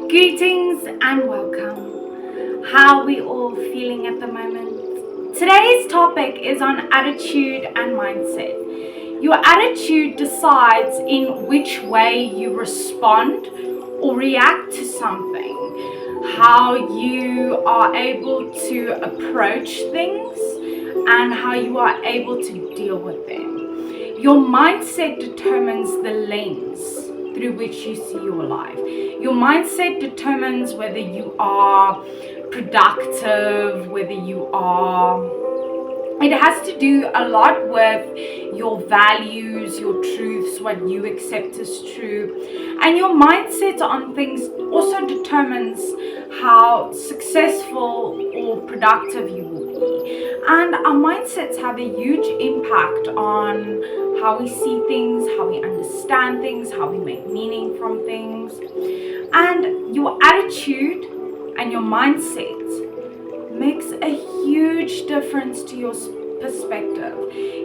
Greetings and welcome. How are we all feeling at the moment? Today's topic is on attitude and mindset. Your attitude decides in which way you respond or react to something, how you are able to approach things, and how you are able to deal with them. Your mindset determines the lens through which you see your life. Your mindset determines whether you are productive, whether you are. It has to do a lot with your values, your truths, what you accept as true. And your mindset on things also determines how successful or productive you will be. And our mindsets have a huge impact on how we see things, how we understand things, how we make meaning from things. And your attitude and your mindset makes a huge difference to your perspective.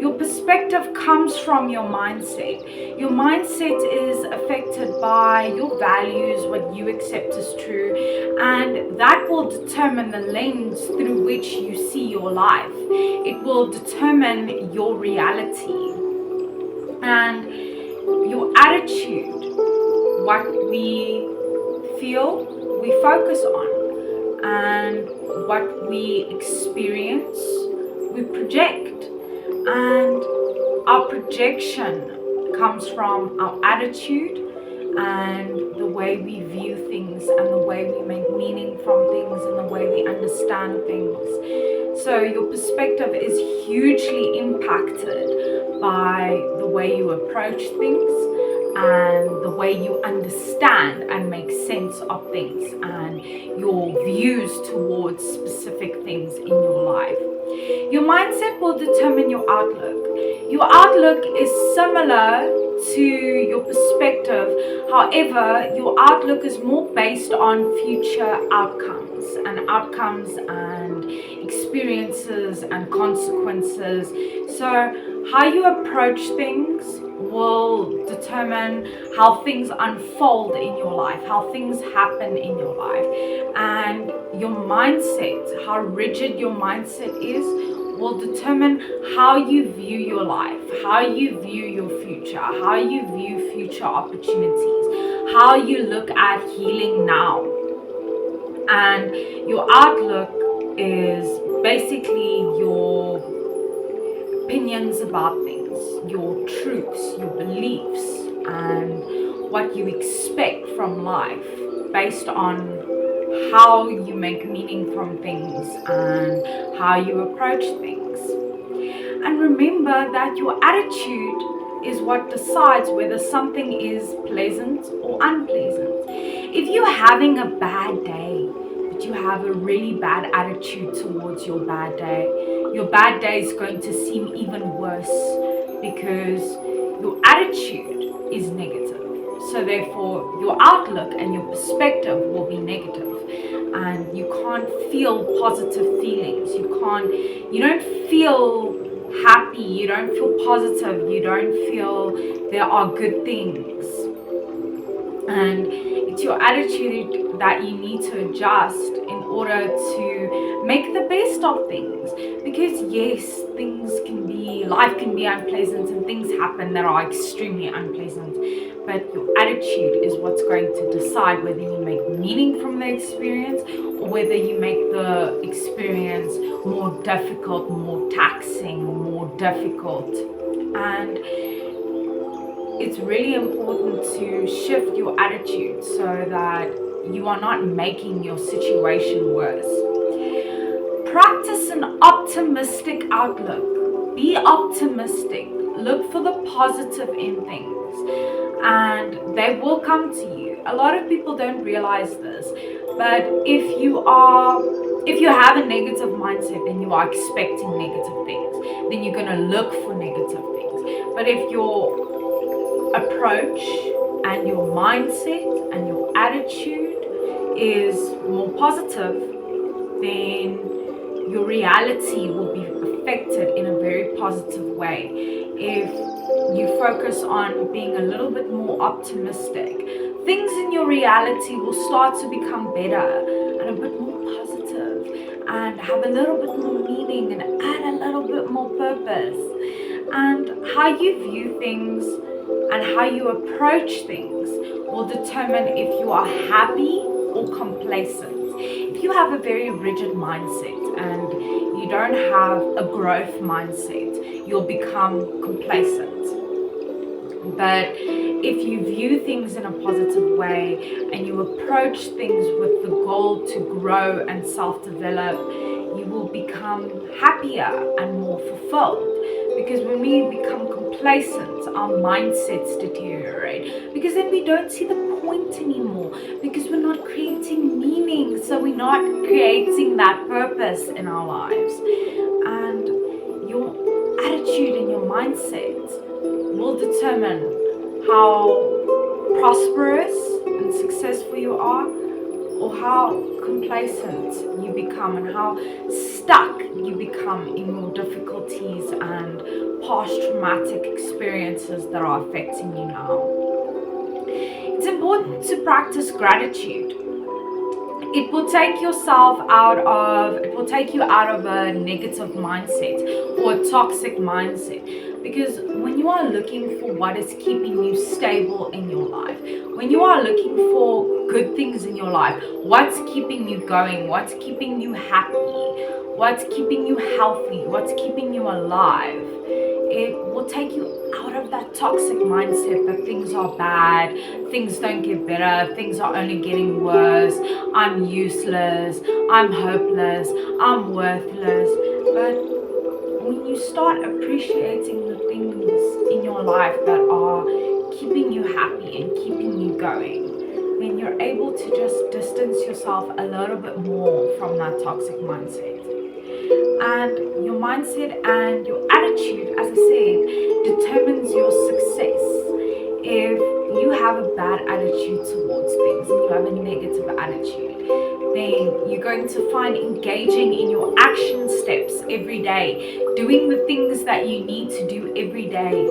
Your perspective comes from your mindset. Your mindset is affected by your values, what you accept as true, and that will determine the lens through which you see your life. It will determine your reality. And your attitude, what we feel, we focus on, and what we experience, we project. And our projection comes from our attitude and the way we view things and the way we make meaning from things and the way we understand things. So your perspective is hugely impacted by the way you approach things and the way you understand and make sense of things and your views towards specific things in your life. Your mindset will determine your outlook. Your outlook is similar to your perspective. However, your outlook is more based on future outcomes and experiences and consequences. So how you approach things will determine how things unfold in your life, how things happen in your life. And your mindset, how rigid your mindset is, will determine how you view your life, how you view your future, how you view future opportunities, how you look at healing now. And your outlook is basically your opinions about things, your truths, your beliefs, and what you expect from life based on how you make meaning from things and how you approach things. And remember that your attitude is what decides whether something is pleasant or unpleasant. If you're having a bad day, but you have a really bad attitude towards your bad day is going to seem even worse because your attitude is negative. So therefore, your outlook and your perspective will be negative. And you can't feel positive feelings. You don't feel happy, you don't feel positive, you don't feel there are good things. And it's your attitude that you need to adjust in order to make the best of things. Because yes, life can be unpleasant and things happen that are extremely unpleasant. But your attitude is what's going to decide whether you make meaning from the experience or whether you make the experience more difficult, more taxing, more difficult. And it's really important to shift your attitude so that you are not making your situation worse. Practice an optimistic outlook. Be optimistic. Look for the positive in things, and they will come to you. A lot of people don't realize this, but if you have a negative mindset, then you are expecting negative things. Then you're going to look for negative things. But if your approach and your mindset and your attitude is more positive, then your reality will be affected in a very positive way. If you focus on being a little bit more optimistic, things in your reality will start to become better and a bit more positive and have a little bit more meaning and add a little bit more purpose. And how you view things and how you approach things will determine if you are happy or complacent. If you have a very rigid mindset and you don't have a growth mindset, you'll become complacent. But if you view things in a positive way and you approach things with the goal to grow and self-develop, you will become happier and more fulfilled. Because when we become complacent, our mindsets deteriorate. Because then we don't see the point anymore. Because we're not creating meaning. So we're not creating that purpose in our lives. And your attitude and your mindset will determine how prosperous and successful you are, or how complacent you become and how stuck you become in your difficulties and past traumatic experiences that are affecting you now. It's important to practice gratitude. It will take you out of a negative mindset or a toxic mindset. Because when you are looking for what is keeping you stable in your life, when you are looking for good things in your life, what's keeping you going, what's keeping you happy, what's keeping you healthy, what's keeping you alive, it will take you out of that toxic mindset that things are bad, things don't get better, things are only getting worse, I'm useless, I'm hopeless, I'm worthless. But when you start appreciating the things in your life that are keeping you happy and keeping you going, then you're able to just distance yourself a little bit more from that toxic mindset. And your mindset and your attitude, as I said, determines your success. If you have a bad attitude towards things and you have a negative attitude, then you're going to find engaging in your action steps every day, doing the things that you need to do every day,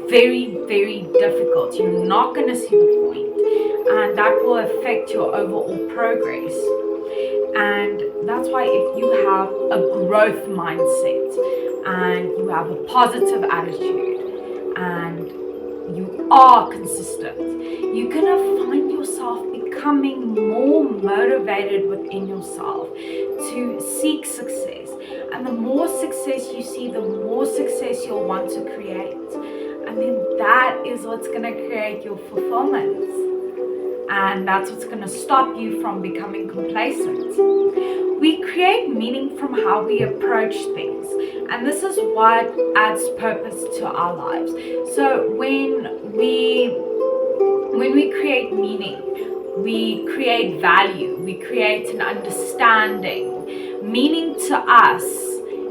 very, very difficult. You're not going to see the point, and that will affect your overall progress. And that's why if you have a growth mindset and you have a positive attitude and you are consistent, you're going to find yourself becoming more motivated within yourself to seek success. And the more success you see, the more success you'll want to create. And then that is what's going to create your fulfillment. And that's what's going to stop you from becoming complacent. We create meaning from how we approach things. And this is what adds purpose to our lives. So when we create meaning, we create value, we create an understanding. Meaning to us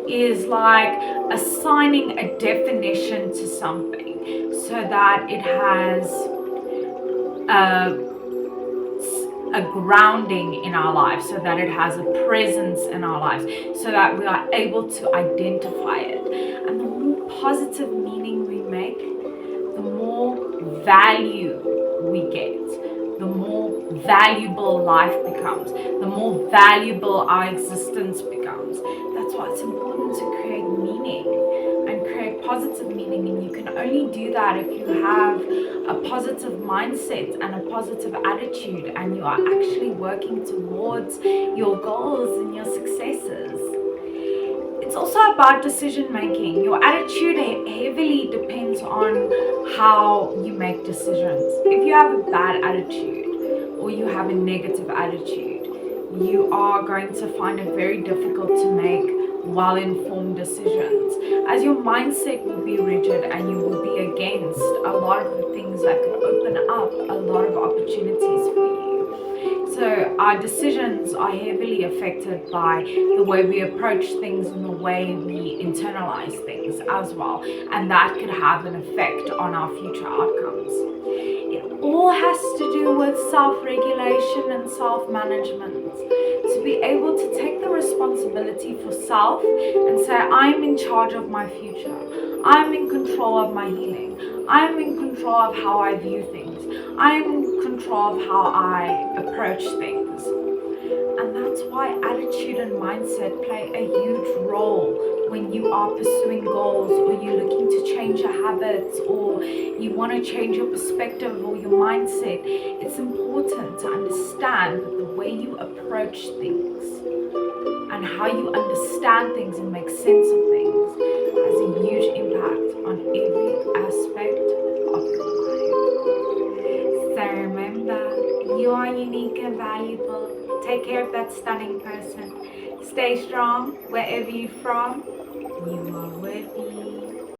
is like assigning a definition to something so that it has a grounding in our lives, so that it has a presence in our lives, so that we are able to identify it. And the more positive meaning we make, the more value we get, the more valuable life becomes, the more valuable our existence becomes. That's why it's important to create meaning and create positive meaning. And you can only do that if you have a positive mindset and a positive attitude, and you are actually working towards your goals and your successes. It's also about decision making. Your attitude heavily depends on how you make decisions. If you have a bad attitude or you have a negative attitude, you are going to find it very difficult to make well-informed decisions, as your mindset will be rigid and you will be against a lot of the things that could open up a lot of opportunities for you. So our decisions are heavily affected by the way we approach things and the way we internalize things as well, and that could have an effect on our future outcomes. It all has to do with self-regulation and self-management. To be able to take the responsibility for self and say, I'm in charge of my future. I'm in control of my healing. I'm in control of how I view things. I'm in control of how I approach things. And that's why attitude and mindset play a huge role when you are pursuing goals, or you're looking to change your habits, or you want to change your perspective or your mindset. It's important to understand that the way you approach things and how you understand things and make sense of things has a huge impact on every aspect of your life. So remember, you are unique and valuable. Take care of that stunning person. Stay strong wherever you're from. You are